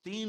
3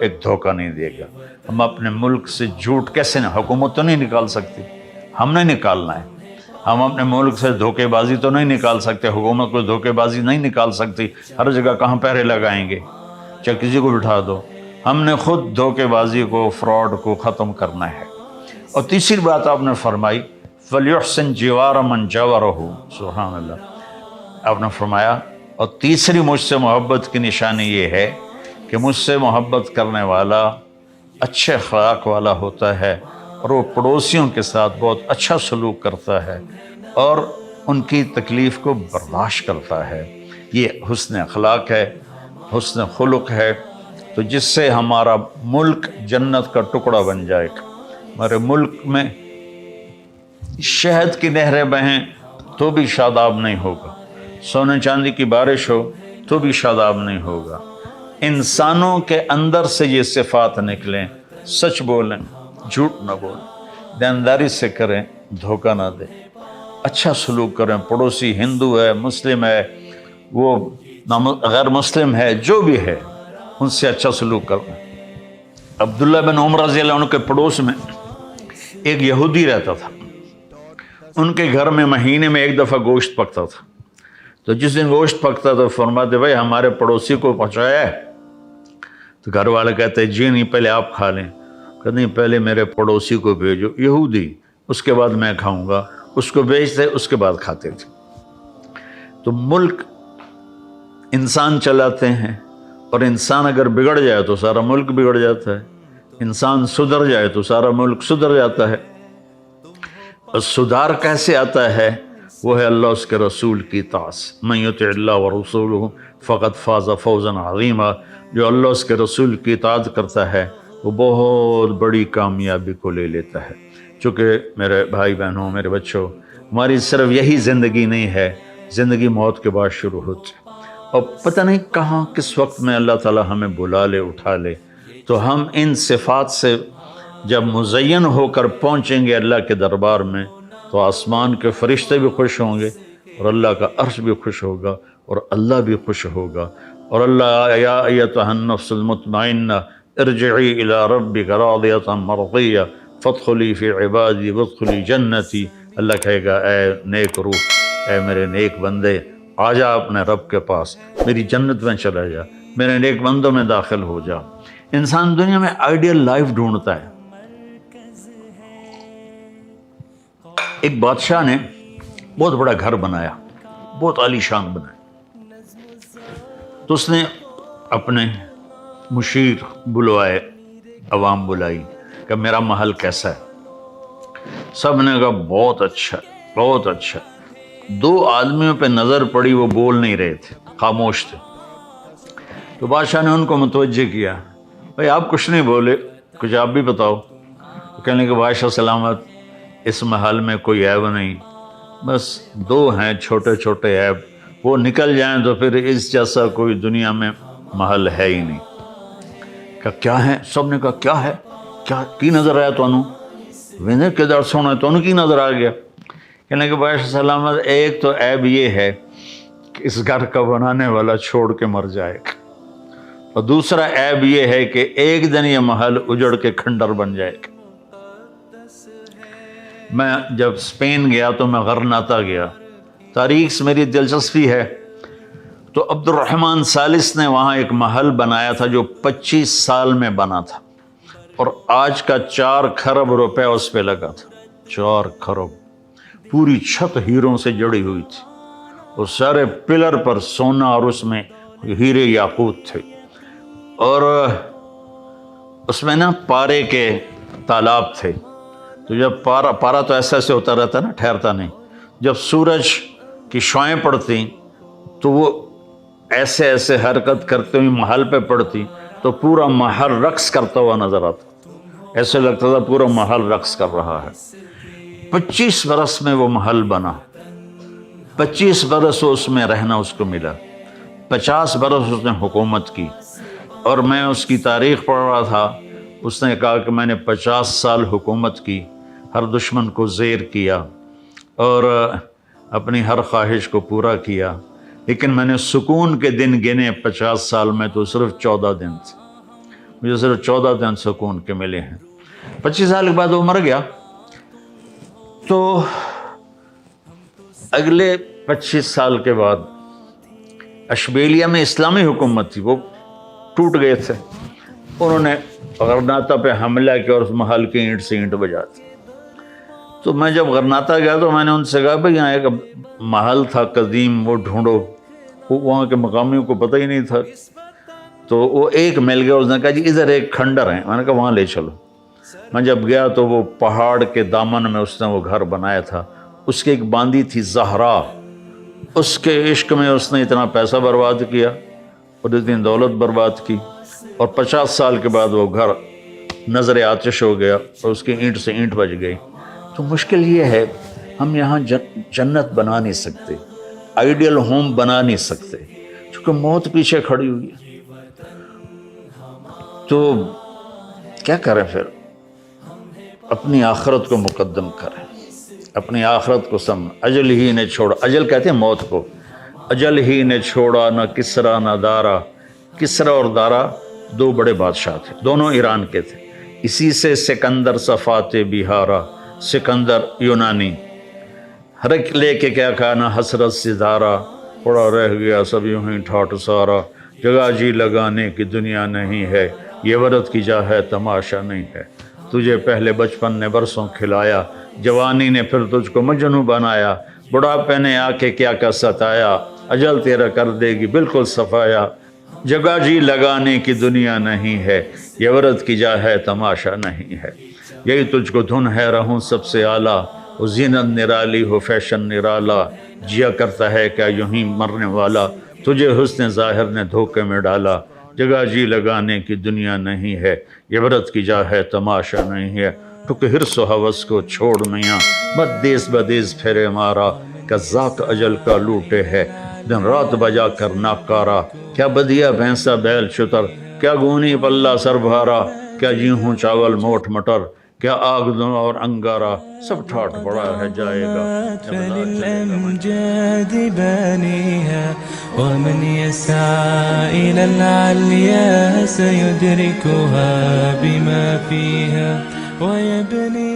ایک دھوکہ نہیں دے گا۔ ہم اپنے ملک سے جھوٹ کیسے حکومت تو نہیں نکال سکتی، ہم نے نکالنا ہے۔ ہم اپنے ملک سے دھوکے بازی تو نہیں نکال سکتے، حکومت کو دھوکے بازی نہیں نکال سکتی۔ ہر جگہ کہاں پہرے لگائیں گے، چاہے کسی کو بٹھا دو۔ ہم نے خود دھوکے بازی کو، فراڈ کو ختم کرنا ہے۔ اور تیسری بات آپ نے فرمائی فَلْيُحْسِنْ جِوَارَ مَنْ جَاوَرَهُ، سبحان اللہ۔ آپ نے فرمایا اور تیسری مجھ سے محبت کی نشانی یہ ہے کہ مجھ سے محبت کرنے والا اچھے اخلاق والا ہوتا ہے اور وہ پڑوسیوں کے ساتھ بہت اچھا سلوک کرتا ہے اور ان کی تکلیف کو برداشت کرتا ہے۔ یہ حسن اخلاق ہے، حسن خلق ہے، تو جس سے ہمارا ملک جنت کا ٹکڑا بن جائے گا۔ ہمارے ملک میں شہد کی نہریں بہیں تو بھی شاداب نہیں ہوگا، سونے چاندی کی بارش ہو تو بھی شاداب نہیں ہوگا۔ انسانوں کے اندر سے یہ صفات نکلیں، سچ بولیں، جھوٹ نہ بولیں، دینداری سے کریں، دھوکہ نہ دیں، اچھا سلوک کریں۔ پڑوسی ہندو ہے، مسلم ہے، وہ غیر مسلم ہے، جو بھی ہے ان سے اچھا سلوک کرنا۔ عبداللہ بن عمر رضی اللہ عنہ کے پڑوس میں ایک یہودی رہتا تھا۔ ان کے گھر میں مہینے میں ایک دفعہ گوشت پکتا تھا، تو جس دن گوشت پکتا تو فرماتے بھائی ہمارے پڑوسی کو پہنچایا ہے؟ تو گھر والے کہتے جی نہیں، پہلے آپ کھا لیں۔ کہتے نہیں، پہلے میرے پڑوسی کو بھیجو، یہودی، اس کے بعد میں کھاؤں گا۔ اس کو بھیجتے، اس کے بعد کھاتے تھے۔ تو ملک انسان چلاتے ہیں، اور انسان اگر بگڑ جائے تو سارا ملک بگڑ جاتا ہے، انسان سدھر جائے تو سارا ملک سدھر جاتا ہے۔ اور سدھار کیسے آتا ہے؟ وہ ہے اللہ اس کے رسول کی اطاعت۔ من یطع اللہ ورسولہ فقد فاز فوزا عظیما، جو اللہ اس کے رسول کی اطاعت کرتا ہے وہ بہت بڑی کامیابی کو لے لیتا ہے۔ چونکہ میرے بھائی بہنوں، میرے بچوں، ہماری صرف یہی زندگی نہیں ہے، زندگی موت کے بعد شروع ہوتی ہے، اور پتہ نہیں کہاں کس وقت میں اللہ تعالیٰ ہمیں بلا لے، اٹھا لے۔ تو ہم ان صفات سے جب مزین ہو کر پہنچیں گے اللہ کے دربار میں، تو آسمان کے فرشتے بھی خوش ہوں گے اور اللہ کا عرش بھی خوش ہوگا اور اللہ بھی خوش ہوگا۔ اور اللہ یا ایتھا النفس المطمئنہ ارجعی الی ربک راضیۃ مرضیہ فادخلی فی عبادی وادخلی جنتی، اللہ کہے گا اے نیک روح، اے میرے نیک بندے، آ جا اپنے رب کے پاس، میری جنت میں چلا جا، میرے نیک بندوں میں داخل ہو جا۔ انسان دنیا میں آئیڈیل لائف ڈھونڈتا ہے۔ ایک بادشاہ نے بہت بڑا گھر بنایا، بہت عالی شان بنایا، تو اس نے اپنے مشیر بلوائے، عوام بلائی کہ میرا محل کیسا ہے؟ سب نے کہا بہت اچھا، بہت اچھا۔ دو آدمیوں پہ نظر پڑی، وہ بول نہیں رہے تھے، خاموش تھے۔ تو بادشاہ نے ان کو متوجہ کیا، بھائی آپ کچھ نہیں بولے، کچھ آپ بھی بتاؤ۔ تو کہنے کہ بادشاہ سلامت، اس محل میں کوئی عیب نہیں، بس دو ہیں چھوٹے چھوٹے عیب، وہ نکل جائیں تو پھر اس جیسا کوئی دنیا میں محل ہے ہی نہیں۔ کہ کیا ہے؟ سب نے کہا کیا ہے، کیا کی نظر آیا تو انہوں ویندے کدھر سونا تو انہوں کی نظر آ گیا۔ کہنے کہ بادشاہ سلامت، ایک تو عیب یہ ہے کہ اس گھر کا بنانے والا چھوڑ کے مر جائے گا، اور دوسرا عیب یہ ہے کہ ایک دن یہ محل اجڑ کے کھنڈر بن جائے گا۔ میں جب اسپین گیا تو میں غرناطہ گیا، تاریخ سے میری دلچسپی ہے، تو عبد الرحمن ثالث نے وہاں ایک محل بنایا تھا جو 25 سال میں بنا تھا، اور آج کا 4 کھرب روپے اس پہ لگا تھا۔ 4 کھرب، پوری چھت ہیروں سے جڑی ہوئی تھی، اور سارے پلر پر سونا اور اس میں ہیرے یاقوت تھے، اور اس میں نا پارے کے تالاب تھے۔ تو جب پارا تو ایسے ایسے ہوتا رہتا نا، ٹھہرتا نہیں، جب سورج کی شعائیں پڑتی تو وہ ایسے ایسے حرکت کرتے ہوئی محل پہ پڑتی تو پورا محل رقص کرتا ہوا نظر آتا، ایسے لگتا تھا پورا محل رقص کر رہا ہے۔ 25 برس میں وہ محل بنا، 25 برس اس میں رہنا اس کو ملا، 50 برس اس نے حکومت کی۔ اور میں اس کی تاریخ پڑھ رہا تھا، اس نے کہا کہ میں نے 50 سال حکومت کی، ہر دشمن کو زیر کیا اور اپنی ہر خواہش کو پورا کیا، لیکن میں نے سکون کے دن گنے 50 سال میں تو صرف 14 دن تھے، مجھے صرف 14 دن سکون کے ملے ہیں۔ 25 سال کے بعد وہ مر گیا، تو اگلے 25 سال کے بعد اشبیلیہ میں اسلامی حکومت تھی، وہ ٹوٹ گئے تھے، انہوں نے غرناطہ پہ حملہ کیا اور اس محل کی اینٹ سے اینٹ بجا دی۔ تو میں جب غرناطہ گیا تو میں نے ان سے کہا بھائی یہاں ایک محل تھا قدیم، وہ ڈھونڈو، وہاں کے مقامیوں کو پتہ ہی نہیں تھا۔ تو وہ ایک مل گیا، اس نے کہا جی ادھر ایک کھنڈر ہے، میں نے کہا وہاں لے چلو۔ میں جب گیا تو وہ پہاڑ کے دامن میں اس نے وہ گھر بنایا تھا، اس کی ایک باندی تھی زہرا، اس کے عشق میں اس نے اتنا پیسہ برباد کیا اور اتنی دولت برباد کی، اور 50 سال کے بعد وہ گھر نظر آتش ہو گیا اور اس کی اینٹ سے اینٹ بج گئی۔ تو مشکل یہ ہے ہم یہاں جنت بنا نہیں سکتے، آئیڈیل ہوم بنا نہیں سکتے، چونکہ موت پیچھے کھڑی ہوئی ہے۔ تو کیا کریں پھر؟ اپنی آخرت کو مقدم کریں، اپنی آخرت کو اجل ہی نے چھوڑا، اجل کہتے ہیں موت کو، اجل ہی نے چھوڑا نہ کسرا نہ دارا۔ کسرا اور دارا دو بڑے بادشاہ تھے، دونوں ایران کے تھے، اسی سے سکندر صفات بہارا، سکندر یونانی، ہر ایک لے کے کیا کہا نہ حسرت ستارہ، پڑا رہ گیا سب یوں ہی ٹھاٹ سارا، جگہ جی لگانے کی دنیا نہیں ہے، یہ ورد کی جا ہے تماشا نہیں ہے، تجھے پہلے بچپن نے برسوں کھلایا، جوانی نے پھر تجھ کو مجنوں بنایا، بڑھاپے نے آ کے کیا کیا ستایا، اجل تیرا کر دے گی بالکل صفایا، جگہ جی لگانے کی دنیا نہیں ہے، یہ ورد کی جا ہے تماشا نہیں ہے، یہی تجھ کو دھن ہے رہوں سب سے اعلیٰ، وہ زینت نرالی ہو فیشن نرالا، جیا کرتا ہے کیا یوں ہی مرنے والا، تجھے حسن ظاہر نے دھوکے میں ڈالا، جگہ جی لگانے کی دنیا نہیں ہے، یہ ورد کی جا ہے تماشا نہیں ہے، ٹھک حرص و ہوس کو چھوڑ میاں، مت دیس بدیس پھیرے مارا، قذاق اجل کا لوٹے ہے، دن رات بجا کر ناکارا، کیا بدیا بھینسا بیل شتر، کیا گونی پلہ سر بھارا، کیا جیہوں چاول موٹ مٹر، کیا آگ دوں اور انگارا، سب ٹھاٹ پڑا ہے جائے گا، فللأمجاد بانيها ومن يسعى إلى العليا سيدركها بما فيها ويبني